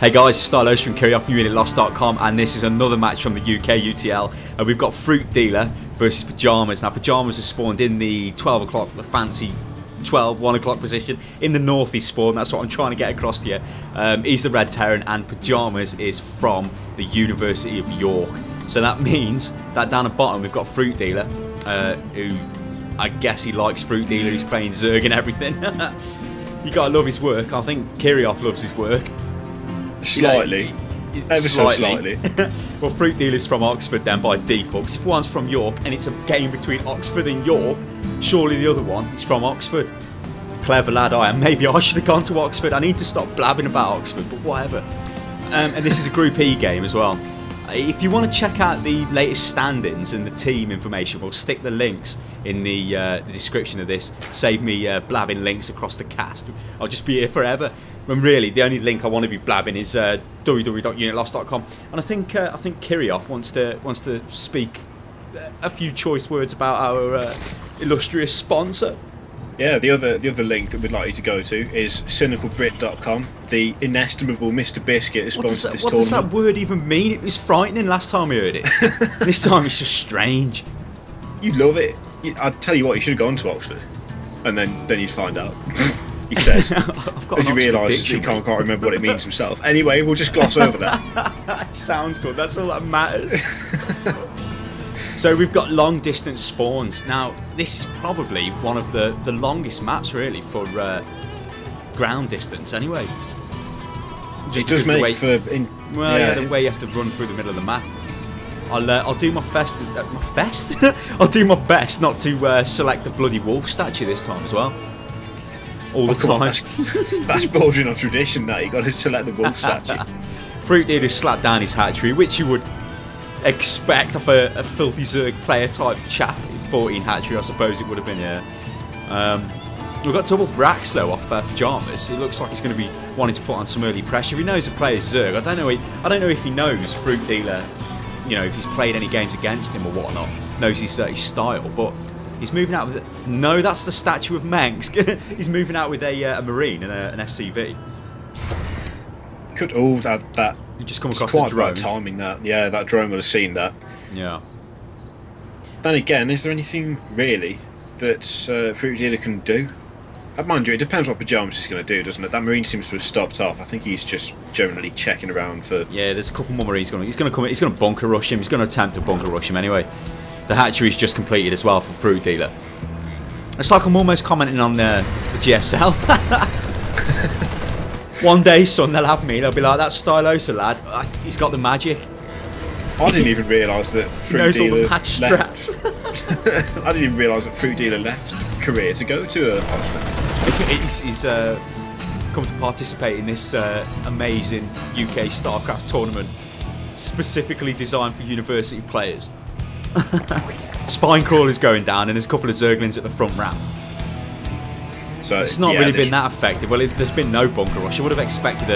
Hey guys, Stylosa from UKUTL.com, and this is another match from the UKUTL. We've got Fruit Dealer versus Pyjamas. Now, Pyjamas has spawned in the 12 o'clock, the fancy 1 o'clock position. In the north he's spawned, that's what I'm trying to get across to you. He's the Red Terran, and Pyjamas is from the University of York. So that means that down the bottom we've got Fruit Dealer, who I guess he likes Fruit Dealer. He's playing Zerg and everything. You gotta love his work. I think Kirioth loves his work. Slightly. Ever so slightly. Well, Fruit Dealer's from Oxford then by default. If one's from York and it's a game between Oxford and York, surely the other one is from Oxford. Clever lad I am. Maybe I should have gone to Oxford. I need to stop blabbing about Oxford, but whatever. And this is a Group E game as well. If you want to check out the latest standings and the team information, we'll stick the links in the description of this. Save me blabbing links across the cast. I'll just be here forever. When really the only link I want to be blabbing is www.unitlost.com. And I think Kirioth wants to speak a few choice words about our illustrious sponsor. Yeah, the other link that we'd like you to go to is cynicalbrit.com. The inestimable Mr. Biscuit has sponsored this tournament. What does that word even mean? It was frightening last time we heard it. This time it's just strange. You love it. I'd tell you what, you should have gone to Oxford, and then you'd find out. He says, as he realises he can't remember what it means himself. Anyway, we'll just gloss over that. Sounds good. That's all that matters. So we've got long distance spawns. Now this is probably one of the longest maps really for ground distance anyway. It does make for the way you have to run through the middle of the map. I'll do my best. I'll do my best not to select the bloody wolf statue this time as well. All the time. That's bordering on tradition. That you got to select the wolf statue. Fruit Dealer slapped down his hatchery, which you would expect of a filthy Zerg player type chap. 14 hatchery, I suppose it would have been. Yeah. We've got double Brax though off Pyjamas. It looks like he's going to be wanting to put on some early pressure. He knows the player's Zerg. I don't know if he knows Fruit Dealer. You know, if he's played any games against him or whatnot. Knows his style, but he's moving out with it. No, that's the statue of Mengs. He's moving out with a Marine and an SCV. Could that. You just come across the drone. Quite timing that. Yeah, that drone would have seen that. Yeah. Then again, is there anything really that Fruit Dealer can do? Mind you, it depends what Pyjamas is going to do, doesn't it? That Marine seems to have stopped off. I think he's just generally checking around for. Yeah, there's a couple more Marines going. He's going to come. He's going to bunker rush him. He's going to attempt to bunker rush him anyway. The hatchery's just completed as well for Fruit Dealer. It's like I'm almost commenting on the GSL. One day, son, they'll have me. They'll be like, "That's Stylosa, lad. He's got the magic." I didn't even realise that Fruit Dealer left. I didn't even realise that Fruit Dealer left Korea to go to Oxford. He's come to participate in this amazing UK StarCraft tournament, specifically designed for university players. Spine crawler's going down, and there's a couple of Zerglings at the front ramp. So it's not really been that effective. Well, there's been no bunker rush. I would have expected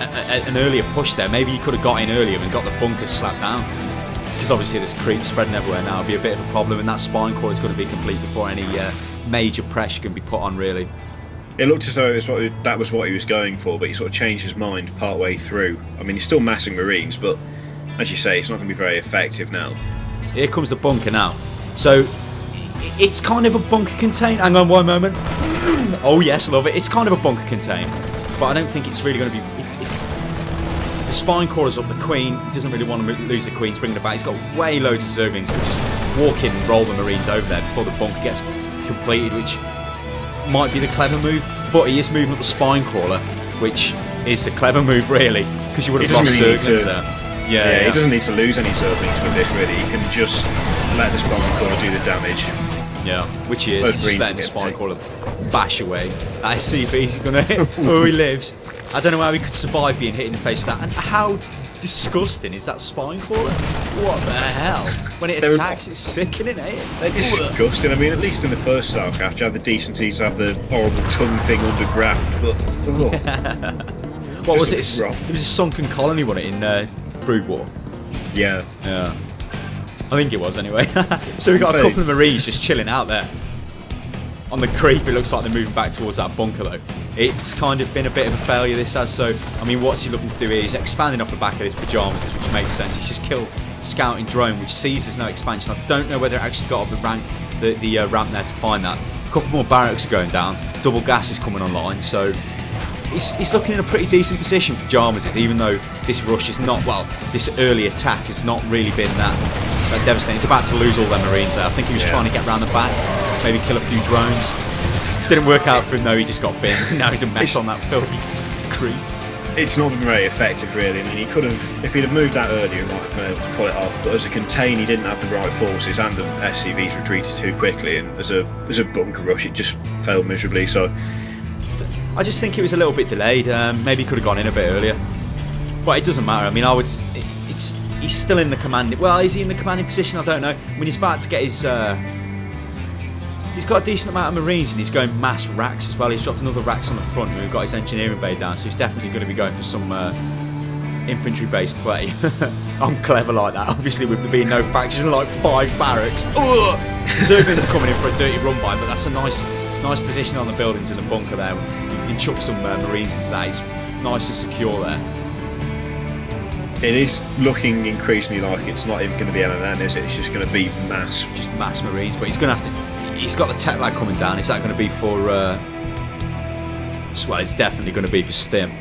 an earlier push there. Maybe he could have got in earlier and got the bunkers slapped down. Because obviously there's creep spreading everywhere now. It'll be a bit of a problem, and that spine core is going to be complete before any major pressure can be put on, really. It looked as though that was what he was going for, but he sort of changed his mind part-way through. I mean, he's still massing Marines, but as you say, it's not going to be very effective now. Here comes the bunker now. So it's kind of a bunker contain. Hang on one moment. Oh yes, love it. It's kind of a bunker contain, but I don't think it's really going to be. The spine crawler's up the Queen. He doesn't really want to lose the Queen. He's bringing it back. He's got way loads of Zerglings. We'll just walk in and roll the Marines over there before the bunker gets completed, which might be the clever move. But he is moving up the spine crawler, which is the clever move, really, because you would have lost Zerglings there. Yeah, he doesn't need to lose any Zerglings with this, really. He can just let the spine crawler do the damage. Yeah, which he is. He's just letting the spine crawler bash away. I see if he's going to hit. Oh, he lives. I don't know how he could survive being hit in the face with that. And how disgusting is that spine crawler? What the hell? When it attacks, it's sickening, eh? They're disgusting. I mean, at least in the first StarCraft, you had the decency to have the horrible tongue thing underground. But what was it? It was a sunken colony, wasn't it, in Brood War? Yeah. I think it was, anyway. So we got a couple of Marines just chilling out there. On the creep, it looks like they're moving back towards that bunker, though. It's kind of been a bit of a failure, this has. So, I mean, what's he looking to do here? He's expanding off the back of his pyjamas, which makes sense. He's just killed scouting drone, which sees there's no expansion. I don't know whether it actually got up the ramp there to find that. A couple more barracks are going down. Double gas is coming online, so he's looking in a pretty decent position. Pyjamas is, even though this rush is not, well, this early attack has not really been that devastating. He's about to lose all their marines there. I think he was trying to get around the back, maybe kill a few drones. Didn't work out for him though, he just got binned. Now he's a mess on that filthy creep. It's not been very effective, really. I mean, he could have, if he'd have moved that earlier, he might have been able to pull it off. But as a contain, he didn't have the right forces, and the SCVs retreated too quickly. And as a bunker rush, it just failed miserably. So I just think it was a little bit delayed. Maybe he could have gone in a bit earlier. But it doesn't matter. I mean, he's still in the commanding. Well, is he in the commanding position? I don't know. When he's about to get his. He's got a decent amount of marines and he's going mass racks as well. He's dropped another racks on the front and we've got his engineering bay down, so he's definitely going to be going for some infantry based play. I'm clever like that, obviously, with there being no factions and like 5 barracks. Zerglings are coming in for a dirty run by, but that's a nice position on the buildings in the bunker there. You can chuck some marines into that. It's nice and secure there. It is looking increasingly like it's not even going to be LNM, is it? It's just going to be mass. Just mass marines, but he's going to have to. He's got the tech lag coming down. Is that going to be for... well, it's definitely going to be for stim.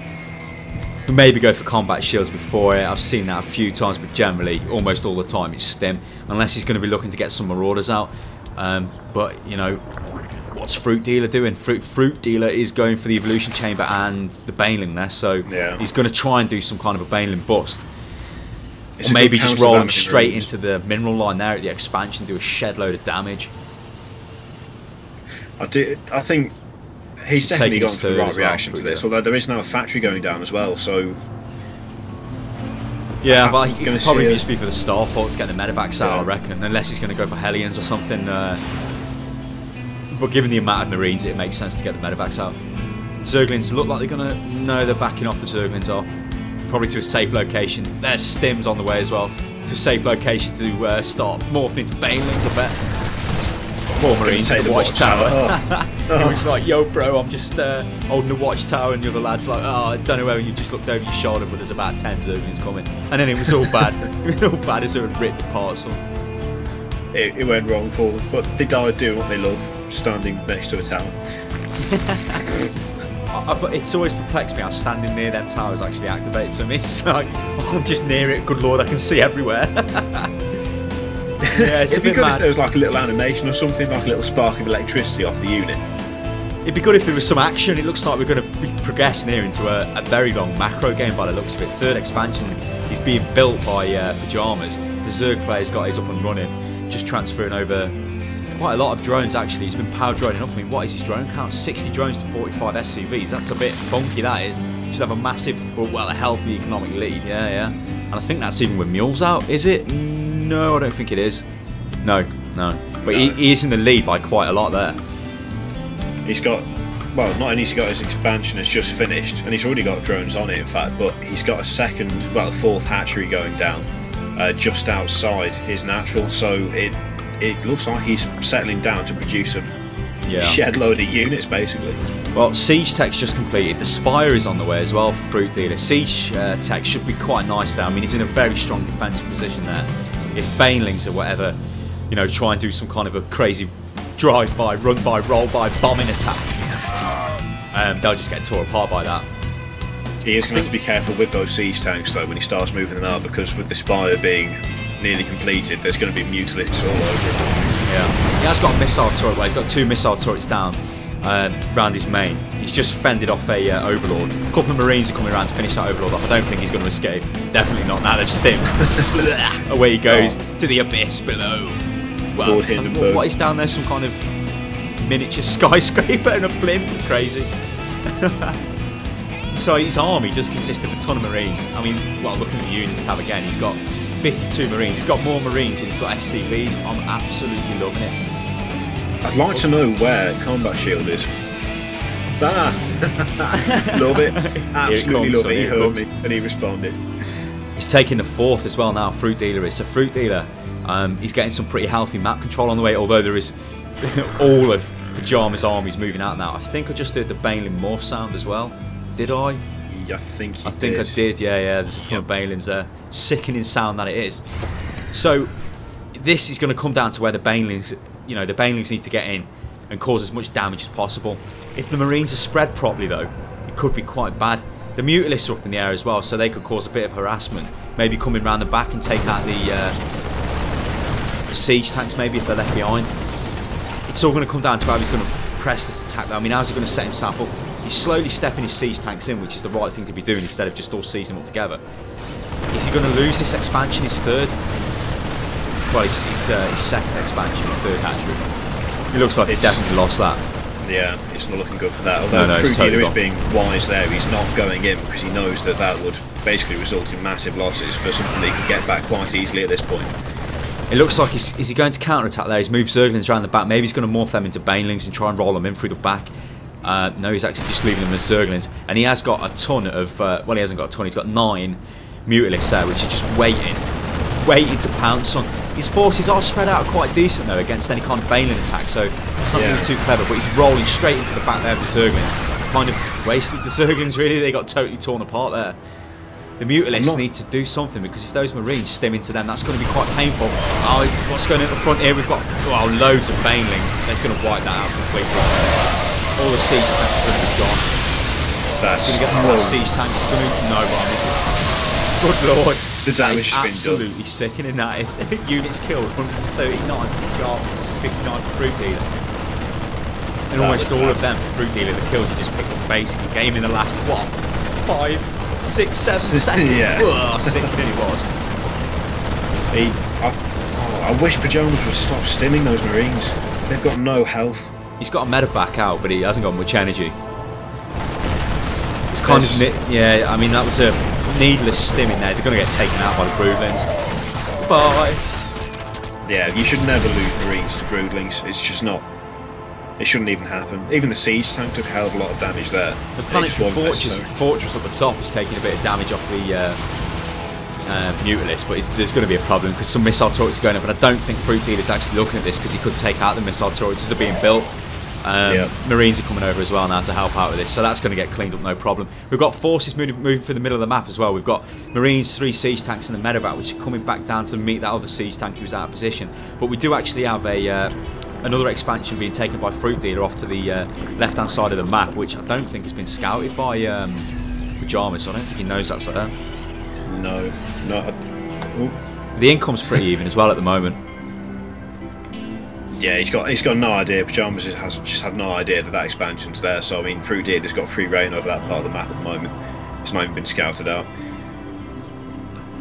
We maybe go for combat shields before it. I've seen that a few times, but generally, almost all the time, it's stim. Unless he's going to be looking to get some marauders out. But, you know, what's Fruit Dealer doing? Fruit Dealer is going for the evolution chamber and the Baneling there. So he's going to try and do some kind of a Baneling bust. Or maybe just roll him straight into the mineral line there at the expansion, do a shed load of damage. I think he's definitely gone for the right reaction to this, although there is now a factory going down as well, so... Yeah, but he could probably just be for the starports to get the medevacs out, I reckon, unless he's going to go for Hellions or something. But given the amount of marines, it makes sense to get the medevacs out. Zerglings look like they're going to... No, they're backing off, the Zerglings are. Probably to a safe location. There's Stims on the way as well. To a safe location to start morphing into Banelings, I bet. Four marines at the watchtower. He was like, yo bro, I'm just holding the watchtower, and the other lad's like, oh, I don't know whether you just looked over your shoulder, but there's about 10 Zerglings coming. And then it was all bad. It was all bad as they were ripped apart. So. It went wrong for them, but they died doing what they love, standing next to a tower. It's always perplexed me how standing near them towers actually activates them. It's like, I'm just near it, good lord, I can see everywhere. Yeah, it's It'd be good mad. if there was like a little animation or something, like a little spark of electricity off the unit. It'd be good if there was some action. It looks like we're going to be progressing here into a very long macro game by the looks of it. Third expansion is being built by Pyjamas. The Zerg player's got his up and running, just transferring over quite a lot of drones actually. He's been power droning up. I mean, what is his drone count? 60 drones to 45 SCVs. That's a bit funky, that is. Should have a massive, well, a healthy economic lead. Yeah. And I think that's even with mules out, is it? No, I don't think it is. No. But he is in the lead by quite a lot there. He's got, well, not only has he got his expansion, it's just finished, and he's already got drones on it, in fact, but he's got a second, well, a fourth hatchery going down just outside his natural, so it looks like he's settling down to produce a shed load of units, basically. Well, Siege Tech's just completed. The Spire is on the way as well for Fruit Dealer. Siege Tech should be quite nice there. I mean, he's in a very strong defensive position there. If Banelings or whatever, you know, try and do some kind of a crazy drive-by, run-by, roll-by, bombing attack, they'll just get torn apart by that. He is going to have to be careful with those siege tanks, though, when he starts moving them out, because with the Spire being nearly completed, there's going to be mutalisks all over it. Yeah, he has got a missile turret. Well, he's got 2 missile turrets down round his main. He's just fended off a Overlord. A couple of Marines are coming around to finish that Overlord off. I don't think he's going to escape. Definitely not. Now they've stimmed. Away he goes to the abyss below. Well, what is down there? Some kind of miniature skyscraper and a blimp? Crazy. So his army does consist of a ton of Marines. I mean, well, looking at the units tab again, he's got 52 Marines. He's got more Marines and he's got SCVs. I'm absolutely loving it. I'd like to know where Combat Shield is. Love it. Absolutely love it. He heard me and he responded. He's taking the 4th as well now, Fruit Dealer is. So Fruit Dealer, he's getting some pretty healthy map control on the way, although there is all of Pyjama's army's moving out now. I think I just heard the Baneling morph sound as well. Did I? Yeah, I think you I think I did, yeah. There's a ton of Banelings there. Sickening sound that it is. So, this is going to come down to where the Banelings, the Banelings need to get in and cause as much damage as possible. If the Marines are spread properly, though, it could be quite bad. The Mutalisks are up in the air as well, so they could cause a bit of harassment. Maybe coming round the back and take out the siege tanks, maybe, if they're left behind. It's all going to come down to how he's going to press this attack, though. I mean, how's he going to set himself up? He's slowly stepping his siege tanks in, which is the right thing to be doing instead of just all sieging them all together. Is he going to lose this expansion, his third? Well, his second expansion, his third hatchery. It looks like he's definitely lost that. Yeah, it's not looking good for that. Although Fruit Dealer is being wise there, he's not going in because he knows that that would basically result in massive losses for something that he can get back quite easily at this point. It looks like is he going to counter-attack there? He's moved Zerglings around the back. Maybe he's going to morph them into Banelings and try and roll them in through the back. No, he's actually just leaving them as Zerglings. And he has got a ton of... well, he hasn't got a ton. He's got 9 Mutalisks there, which are just waiting to pounce on. His forces are spread out quite decent, though, against any kind of Baneling attack. So it's not really too clever. But he's rolling straight into the back there of the Zerglings. Kind of wasted the Zerglings, really. They got totally torn apart there. The Mutalisks need to do something, because if those Marines stim into them, that's going to be quite painful. Oh, what's going on at the front here? We've got loads of Banelings. That's going to wipe that out completely. All the siege tanks are going to be gone. That's going to get more siege tanks. No, good lord. The damage has been done. Absolutely sickening, that is. Units killed, 139 for Jar, 59 for Fruit Dealer. And almost all of them for Fruit Dealer, the kills he just picked up basically game in the last, 5, 6, 7 seconds. Whoa, sickening it was. I wish Pyjamas would stop stimming those Marines. They've got no health. He's got a medevac out, but he hasn't got much energy. It's kind of, yeah, I mean, that was a needless stimming there. They're going to get taken out by the Broodlings. Bye. Yeah, you should never lose Marines to Broodlings. It's just not. It shouldn't even happen. Even the siege tank took a hell of a lot of damage there. The planetary fortress up the top is taking a bit of damage off the Mutalisks, but there's going to be a problem because some missile turrets are going up, but I don't think Fruit Dealer's actually looking at this because he could take out the missile turrets as they're being built. Marines are coming over as well now to help out with this, so that's going to get cleaned up, no problem. We've got forces moving through the middle of the map as well. We've got Marines, 3 siege tanks and the medevac, which are coming back down to meet that other siege tank who was out of position. But we do actually have another expansion being taken by Fruit Dealer off to the left hand side of the map, which I don't think has been scouted by Pyjamas, so I don't think he knows that's there. No, not. The income's pretty even as well at the moment. Yeah, he's got no idea. Pyjamas has just had no idea that expansion's there. So I mean, Fruit Dealer's got free reign over that part of the map at the moment. It's not even been scouted out.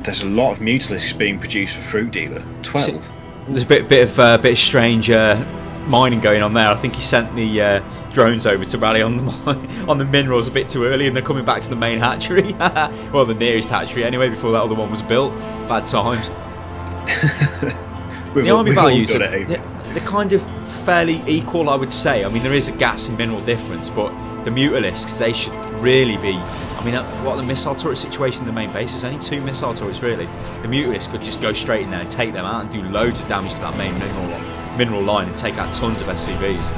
There's a lot of Mutalisks being produced for Fruit Dealer. 12. There's a bit of strange mining going on there. I think he sent the drones over to rally on the minerals a bit too early, and they're coming back to the main hatchery. Well, the nearest hatchery anyway, before that other one was built. Bad times. The army values they're kind of fairly equal, I would say. I mean, there is a gas and mineral difference, but the Mutalisks, they should really be. I mean, what the missile turret situation in the main base is only 2 missile turrets really. The Mutalisks could just go straight in there and take them out and do loads of damage to that main mineral line and take out tons of SCVs.